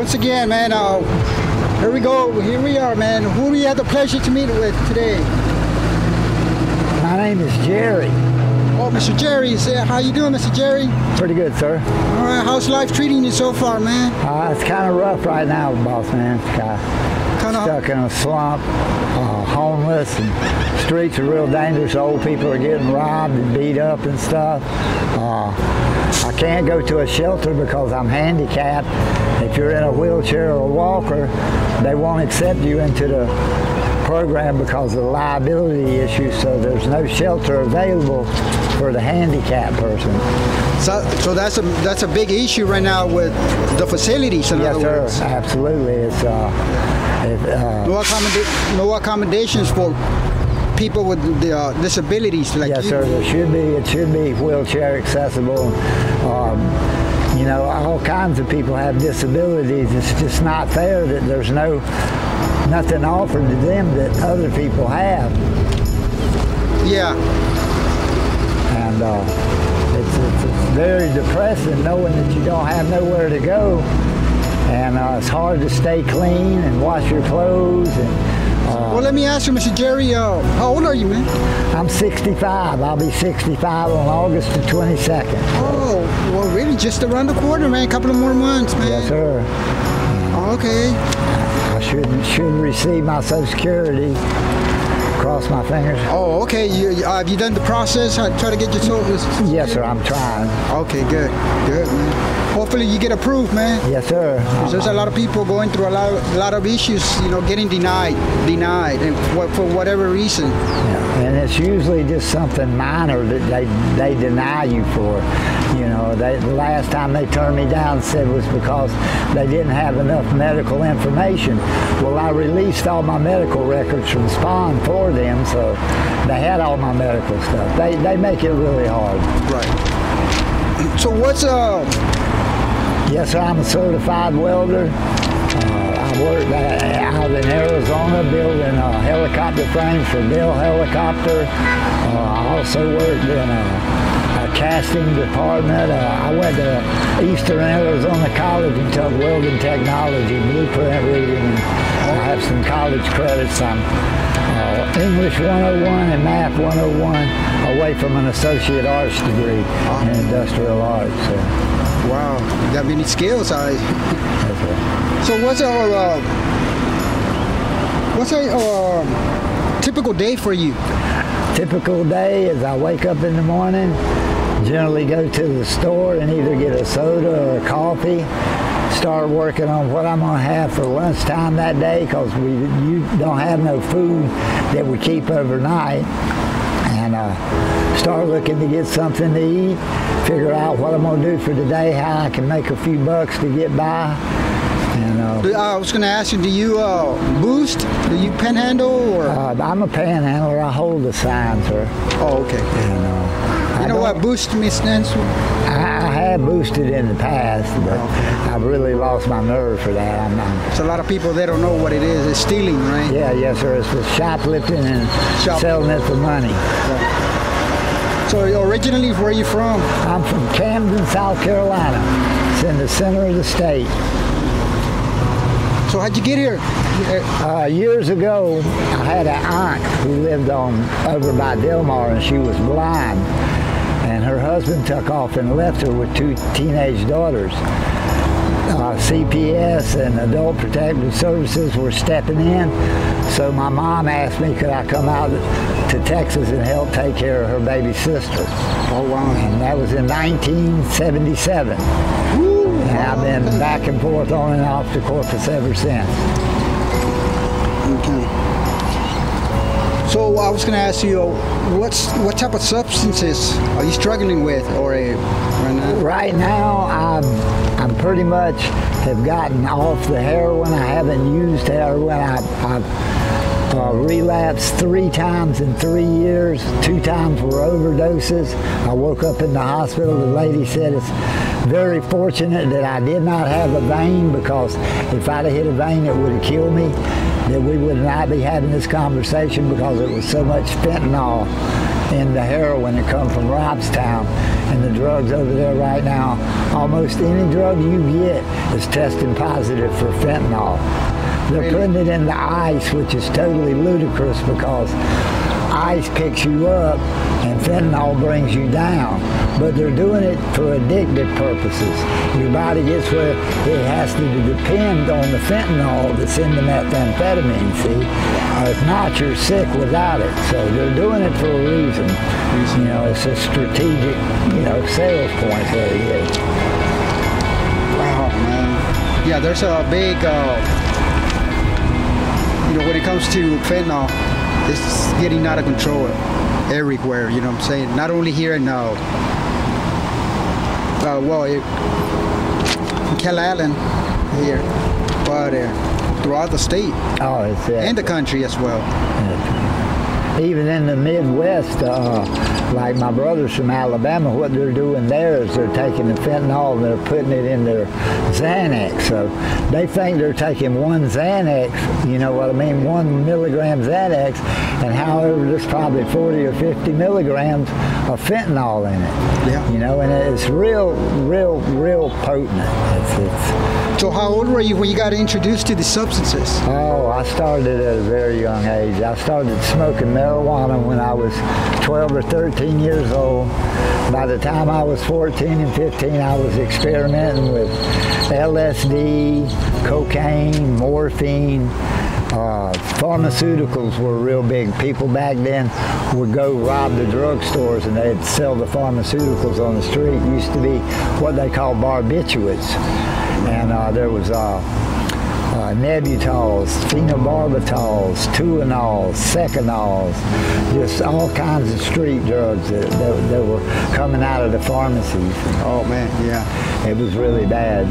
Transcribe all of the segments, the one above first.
once again, man, here we go. Here we are, man. Who do we have the pleasure to meet with today? My name is Jerry. Oh, Mr. Jerry. How you doing, Mr. Jerry? Pretty good, sir. All right. How's life treating you so far, man? It's kind of rough right now, boss man. Stuck in a slump, homeless, and streets are real dangerous. Old people are getting robbed and beat up and stuff. I can't go to a shelter because I'm handicapped. If you're in a wheelchair or a walker, they won't accept you into the program because of the liability issues, so there's no shelter available for the handicapped person. So that's a big issue right now with the facilities. Yes, sir. Absolutely. It's no accommodations for people with the disabilities like yes, you. Sir. It should be wheelchair accessible. You know, all kinds of people have disabilities. It's just not fair that there's nothing offered to them that other people have. Yeah. And it's very depressing knowing that you don't have nowhere to go. And it's hard to stay clean and wash your clothes. Well, let me ask you, Mr. Jerry, how old are you, man? I'm 65. I'll be 65 on August the 22nd. Oh, well, really, just around the corner, man. A couple of more months, man. Yes, sir. Okay. I should receive my Social Security. Cross my fingers. Oh, okay. Have you done the process? Try to get your Social Yes, sir. I'm trying. Okay, good, man. Hopefully you get approved, man. Yes, sir. There's a lot of people going through a lot of issues, you know, getting denied, and for whatever reason. Yeah. And it's usually just something minor that they deny you for. You know, the last time they turned me down said was because they didn't have enough medical information. Well, I released all my medical records from Spawn for them, so they had all my medical stuff. They make it really hard. Right. So what's Yes, sir, I'm a certified welder. I worked out in Arizona building helicopter frames for Bell Helicopter. I also worked in a casting department. I went to Eastern Arizona College and took welding technology, blueprint reading, and I have some college credits. I'm English 101 and Math 101 away from an associate arts degree in industrial arts. So. Wow, you got many skills. So what's a typical day for you? Typical day is I wake up in the morning, generally go to the store and either get a soda or a coffee, start working on what I'm going to have for lunchtime that day because you don't have no food that we keep overnight. And start looking to get something to eat, figure out what I'm going to do for today, how I can make a few bucks to get by. And, I was going to ask you, do you boost? Do you panhandle? Or? I'm a panhandler. I hold the sign, sir. Oh, okay. And, you know what boost stands for? I have boosted in the past, but I've really lost my nerve for that. It's a lot of people, they don't know what it is. It's stealing, right? Yeah, yes, sir. It's for shoplifting and selling it for money. Right. So originally, where are you from? I'm from Camden, South Carolina. It's in the center of the state. So how'd you get here? Years ago, I had an aunt who lived over by Delmar, and she was blind. And her husband took off and left her with 2 teenage daughters. CPS and Adult Protective Services were stepping in, so my mom asked me could I come out to Texas and help take care of her baby sister. Oh, wow. And that was in 1977. Woo, and I've been back and forth on and off to Corpus ever since. Okay. So I was going to ask you, what type of substances are you struggling with, or right now? Right now, I'm pretty much have gotten off the heroin. I haven't used heroin. I've relapsed 3 times in 3 years. 2 times were overdoses. I woke up in the hospital. The lady said it's very fortunate that I did not have a vein, because if I'd have hit a vein, it would have killed me. That we would not be having this conversation because it was so much fentanyl into heroin that come from Robstown. And the drugs over there right now, almost any drug you get is testing positive for fentanyl. They're putting it in the ice, which is totally ludicrous because ice picks you up and fentanyl brings you down. But they're doing it for addictive purposes. Your body gets where it has to depend on the fentanyl that's in the methamphetamine, see? If not, you're sick without it. So they're doing it for a reason. You know, it's a strategic, you know, sales point that it is. Wow, man. Yeah, there's a big, you know, when it comes to fentanyl, it's getting out of control everywhere, you know what I'm saying? Not only here in, Calallen here, but throughout the state. Oh, it's and the country as well. Even in the Midwest, like my brothers from Alabama, what they're doing there is they're taking the fentanyl and they're putting it in their Xanax. So they think they're taking one Xanax, you know what I mean, 1 milligram Xanax, and however there's probably 40 or 50 milligrams of fentanyl in it. Yeah. You know, and it's real potent. So how old were you when you got introduced to the substances? Oh, I started at a very young age. I started smoking marijuana when I was 12 or 13 years old. By the time I was 14 and 15, I was experimenting with LSD, cocaine, morphine. Pharmaceuticals were real big. People back then would go rob the drugstores and they'd sell the pharmaceuticals on the street. It used to be what they call barbiturates. And there was Nebutols, phenobarbital, Tuinol, Secanols, just all kinds of street drugs that were coming out of the pharmacies. Oh man, yeah. It was really bad.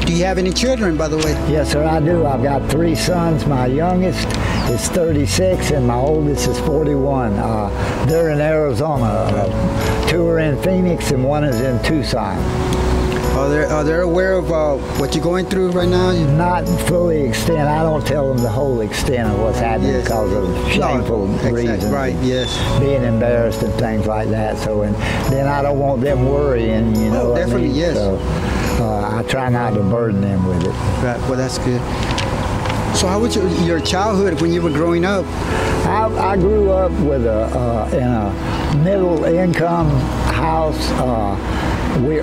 Do you have any children, by the way? Yes, sir, I do. I've got 3 sons. My youngest is 36 and my oldest is 41. They're in Arizona. 2 are in Phoenix and 1 is in Tucson. Are they aware of what you're going through right now? Not fully extent. I don't tell them the whole extent of what's happening because of shameful reasons. Right, yes. Being embarrassed and things like that. So, and then I don't want them worrying, you know what definitely, I mean? Yes. So, I try not to burden them with it. Right, well, that's good. So how was your childhood when you were growing up? I grew up with in a middle-income house. We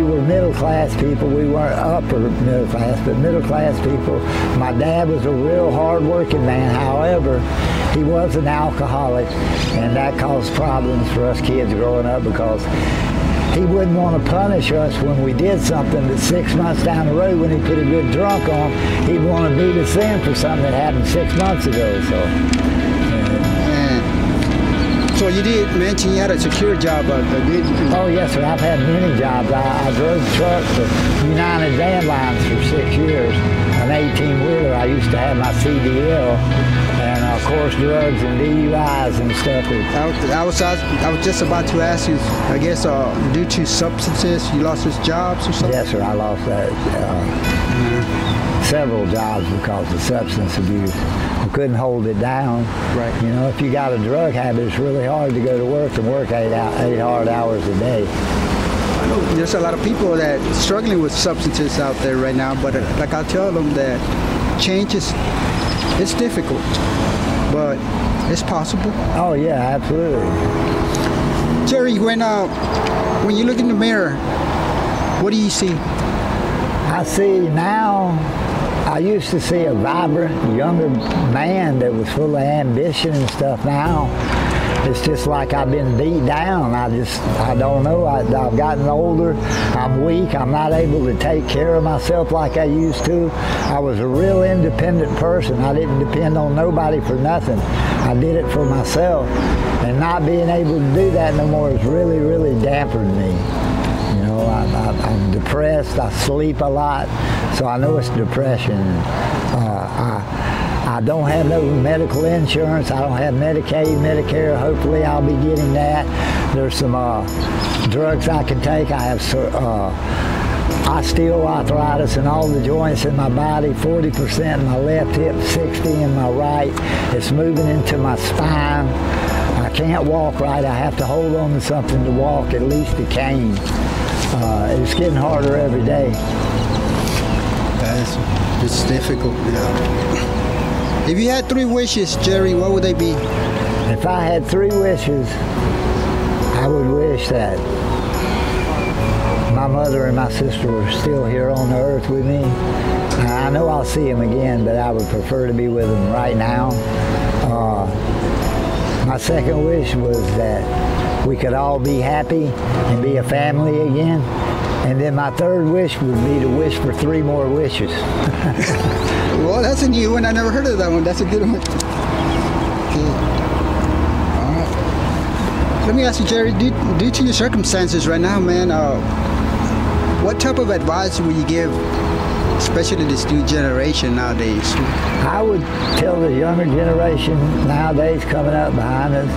were middle-class people. We weren't upper middle class, but middle-class people. My dad was a real hard-working man. However, he was an alcoholic, and that caused problems for us kids growing up because he wouldn't want to punish us when we did something that 6 months down the road when he put a good drunk on, he'd want to beat us in for something that happened 6 months ago. So you did mention you had a secure job, did you? Oh yes, sir. I've had many jobs. I drove trucks for United Van Lines for 6 years, an 18-wheeler. I used to have my CDL, and of course drugs and DUIs and stuff. I was just about to ask you. I guess due to substances, you lost your jobs or something. Yes, sir. I lost that. Several jobs because of substance abuse. I couldn't hold it down. Right. You know, if you got a drug habit, it's really hard to go to work and work 8 hard hours a day. I know there's a lot of people that are struggling with substances out there right now, but like I tell them that change it's difficult, but it's possible. Oh yeah, absolutely. Jerry, when you look in the mirror, what do you see? I see now, I used to see a vibrant, younger man that was full of ambition and stuff. Now, it's just like I've been beat down. I don't know. I've gotten older. I'm weak. I'm not able to take care of myself like I used to. I was a real independent person. I didn't depend on nobody for nothing. I did it for myself. And not being able to do that no more has really, really dampened me. You know, I'm depressed. I sleep a lot, so I know it's depression. I don't have no medical insurance. I don't have Medicaid, Medicare. Hopefully, I'll be getting that. There's some drugs I can take. I have osteoarthritis in all the joints in my body. 40% in my left hip, 60 in my right. It's moving into my spine. I can't walk right, I have to hold on to something to walk, at least a cane. It's getting harder every day. It's difficult. Yeah. If you had 3 wishes, Jerry, what would they be? If I had 3 wishes, I would wish that my mother and my sister were still here on the earth with me. I know I'll see them again, but I would prefer to be with them right now. My second wish was that we could all be happy and be a family again. And then my third wish would be to wish for 3 more wishes. Well, that's a new one. I never heard of that one. That's a good one. Okay. All right. Let me ask you, Jerry, due to your circumstances right now, man, what type of advice would you give, especially this new generation nowadays? I would tell the younger generation nowadays coming up behind us,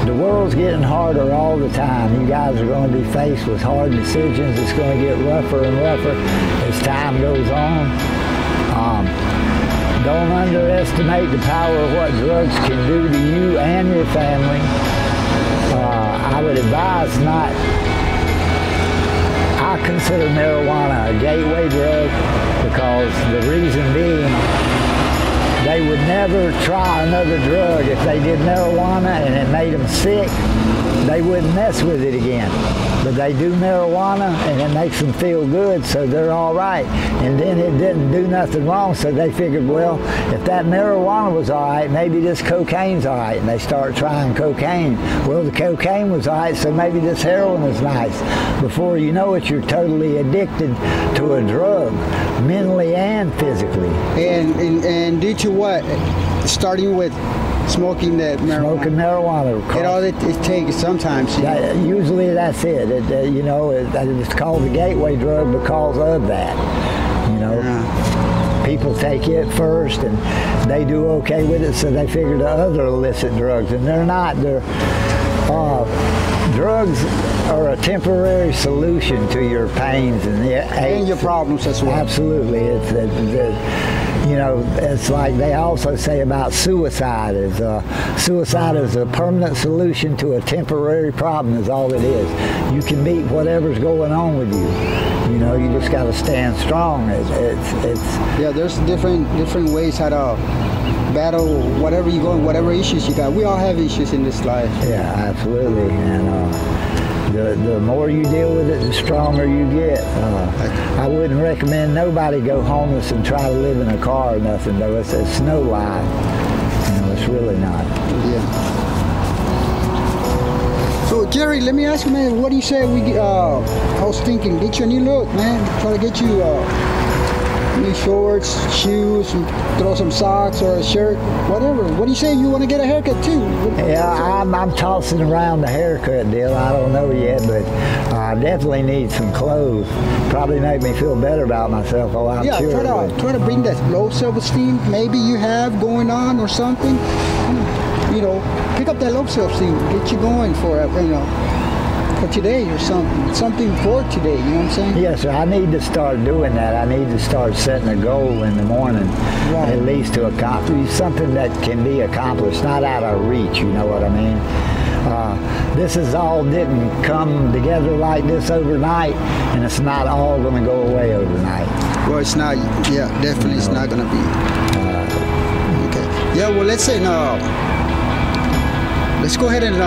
the world's getting harder all the time. You guys are going to be faced with hard decisions. It's going to get rougher and rougher as time goes on. Don't underestimate the power of what drugs can do to you and your family. I would advise not. I consider marijuana a gateway drug because the reason being they would never try another drug. If they did marijuana and it made them sick, they wouldn't mess with it again. But they do marijuana and it makes them feel good, so they're all right. And then it didn't do nothing wrong, so they figured, well, if that marijuana was all right, maybe this cocaine's all right. And they start trying cocaine. Well, the cocaine was all right, so maybe this heroin is nice. Before you know it, you're totally addicted to a drug, mentally and physically. And due to what? Starting with smoking that marijuana. Smoking marijuana. It all it takes sometimes. Usually that's it. You know, it's called the gateway drug because of that. You know, people take it first and they do okay with it, so they figure the other illicit drugs, and they're not. Drugs are a temporary solution to your pains and your problems as well. Absolutely. You know, it's like they also say about suicide. Suicide is a permanent solution to a temporary problem is all it is. You can beat whatever's going on with you. You know, you just got to stand strong. Yeah, there's different ways how to battle whatever you go and whatever issues you got. We all have issues in this life. Yeah, absolutely. And the more you deal with it, the stronger you get. I wouldn't recommend nobody go homeless and try to live in a car or nothing, though. It's no lie. You know, it's really not. Yeah. So, Jerry, let me ask you, man, what do you say we I was thinking, get you a new look, man. Try to get you new shorts, shoes, and throw some socks or a shirt, whatever. What do you say? You want to get a haircut too? Yeah, I'm tossing around the haircut deal. I don't know yet, but I definitely need some clothes. Probably make me feel better about myself. Oh, I'm sure. Yeah, try to bring that low self-esteem maybe you have going on or something. You know, pick up that low self-esteem, get you going for today or something for today, you know what I'm saying? Yes, sir. I need to start doing that. I need to start setting a goal in the morning, right, at least to accomplish something that can be accomplished, not out of reach, you know what I mean? This didn't come together like this overnight, and it's not all going to go away overnight. Well, it's not, yeah, definitely, it's not going to be. Okay. Yeah, well, let's say, let's go ahead and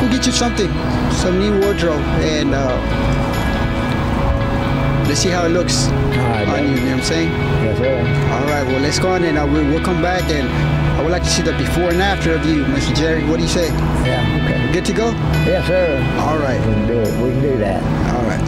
we'll get you some new wardrobe, and let's see how it looks on you, you know what I'm saying? Yes, sir. All right, well, let's go on and we'll come back, and I would like to see the before and after of you, Mr. Jerry. What do you say? Yeah, okay. Good to go? Yes, sir. All right. We can do it. We can do that. All right.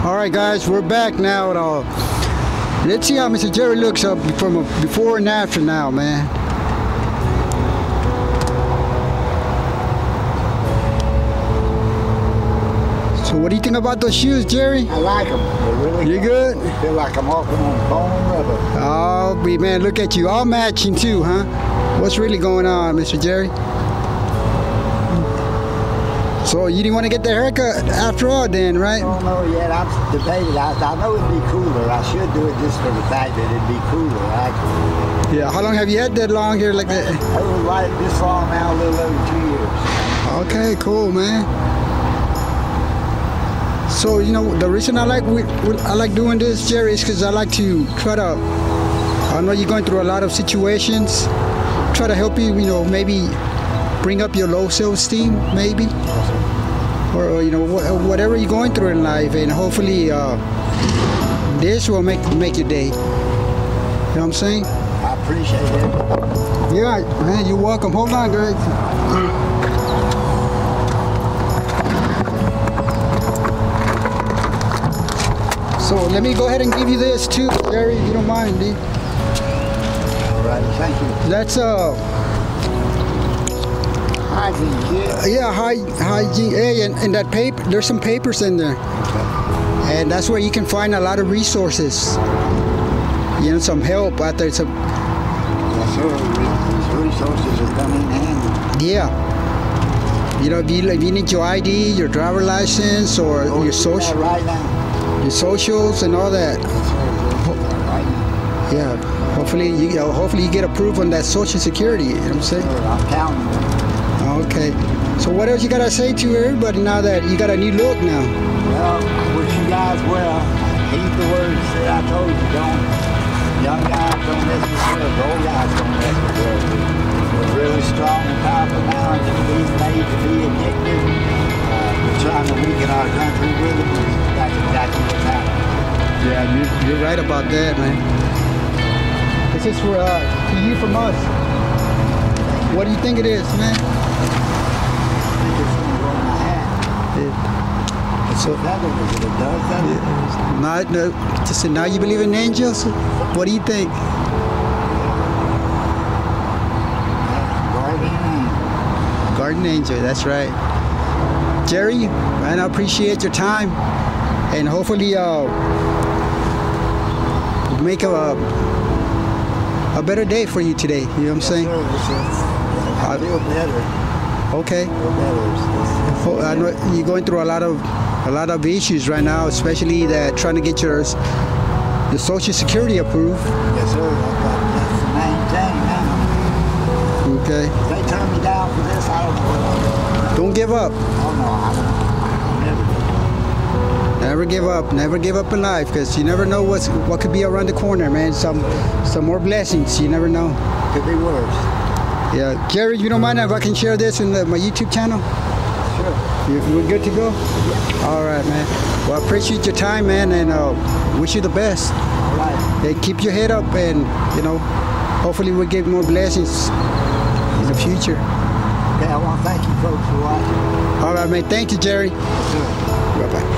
All right, guys, we're back now. Let's see how Mr. Jerry looks up from before and after now, man. So what do you think about those shoes, Jerry? I like them. They're really You good? I feel like I'm walking on bone rubber. Oh, man, look at you. All matching too, huh? What's really going on, Mr. Jerry? So you didn't want to get the haircut after all then, right? I don't know yet. I'm debating. I know it'd be cooler. I should do it just for the fact that it'd be cooler, actually. Yeah, how long have you had that long hair like that? I was right this long now, a little over 2 years. Okay, cool, man. So, you know, the reason I like doing this, Jerry, is because I like to try to, I know you're going through a lot of situations, try to help you, you know, maybe bring up your low self-esteem, maybe, or you know, whatever you're going through in life, and hopefully this will make your day. You know what I'm saying? I appreciate it. Yeah, man, you're welcome. Hold on, Greg. So let me go ahead and give you this too, Jerry, if you don't mind, dude. All right, thank you. That's Hygiene, yeah, hygiene. Hey, and that paper, there's some papers in there, and that's where you can find a lot of resources. You know, some help out there. Some. Yes, sir. These resources are coming in handy. Yeah. You know, if you need your ID, your driver license, or your social, right now. Your socials, and all that. Right now. Yeah. Hopefully you get approved on that Social Security. You know what I'm saying? Sure, I'm counting. Okay. So what else you gotta say to everybody now that you got a new look now? Well, I wish you guys well. Heed the words that I told you. Young guys don't mess with drugs. Old guys don't mess with drugs. We're really strong and powerful now, and these made to be addicted. We're trying to weaken our country with them. That's exactly what's happening. Yeah, you're right about that, man. This is for to you from us. What do you think it is, man? So that was it. It does that. No, just now you believe in angels? What do you think? Garden angel, that's right. Jerry, man, I appreciate your time, and hopefully make a better day for you today. You know what I'm saying? I feel better. Okay. I feel better. I know you're going through a lot of issues right now, especially that trying to get your Social Security approved. Yes, sir. That's the main thing now. Okay. If they turn me down for this, I don't know what I'll do. Don't give up. Oh no, I'll never give up. Never give up. Never give up in life, because you never know what could be around the corner, man. Some more blessings. You never know. Could be worse. Yeah, Jerry, you don't mind if I can share this in my YouTube channel? Sure. We're good to go? Yeah. All right, man. Well, I appreciate your time, man, and wish you the best. All right. Hey, keep your head up, and, you know, hopefully we'll get more blessings in the future. Okay, I want to thank you folks for watching. All right, man. Thank you, Jerry. Yes, sir. Bye-bye.